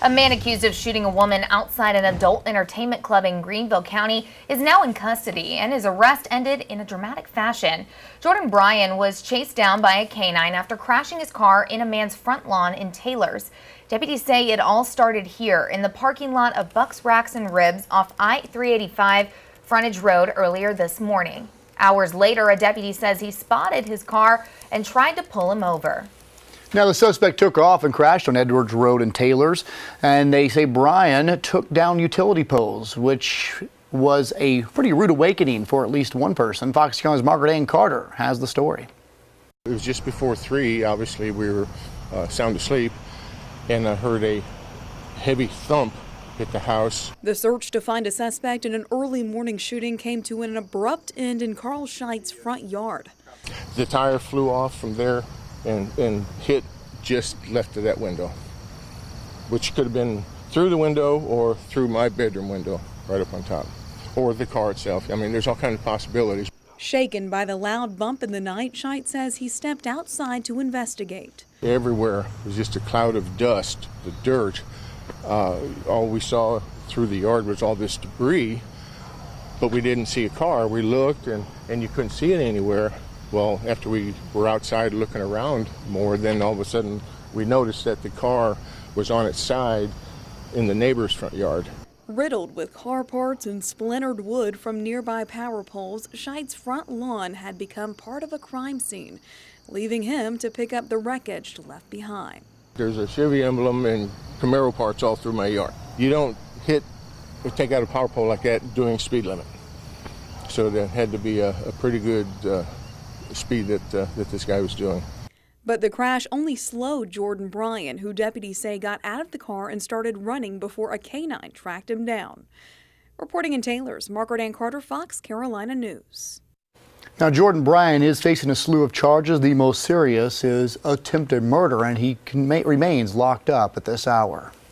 A man accused of shooting a woman outside an adult entertainment club in Greenville County is now in custody, and his arrest ended in a dramatic fashion. Jordan Bryan was chased down by a canine after crashing his car in a man's front lawn in Taylors. Deputies say it all started here in the parking lot of Buck's Racks and Ribs off I-385 Frontage Road earlier this morning. Hours later, a deputy says he spotted his car and tried to pull him over. Now, the suspect took off and crashed on Edwards Road in Taylors, and they say Bryan took down utility poles, which was a pretty rude awakening for at least one person. Fox County's Margaret Ann Carter has the story. It was just before 3. Obviously, we were sound asleep, and I heard a heavy thump hit the house. The search to find a suspect in an early morning shooting came to an abrupt end in Carl Scheidt's front yard. The tire flew off from there and hit just left of that window, which could have been through the window or through my bedroom window right up on top, or the car itself. I mean, there's all kinds of possibilities. Shaken by the loud bump in the night, Scheidt says he stepped outside to investigate. Everywhere was just a cloud of dust, the dirt. All we saw through the yard was all this debris, but we didn't see a car. We looked and you couldn't see it anywhere. Well, after we were outside looking around more, then all of a sudden we noticed that the car was on its side in the neighbor's front yard. Riddled with car parts and splintered wood from nearby power poles, Scheidt's front lawn had become part of a crime scene, leaving him to pick up the wreckage left behind. There's a Chevy emblem and Camaro parts all through my yard. You don't hit or take out a power pole like that doing speed limit. So there had to be a pretty good speed that this guy was doing. But the crash only slowed Jordan Bryan, who deputies say got out of the car and started running before a canine tracked him down. Reporting in Taylors, Margaret Ann Carter, Fox Carolina News. Now, Jordan Bryan is facing a slew of charges. The most serious is attempted murder, and he remains locked up at this hour.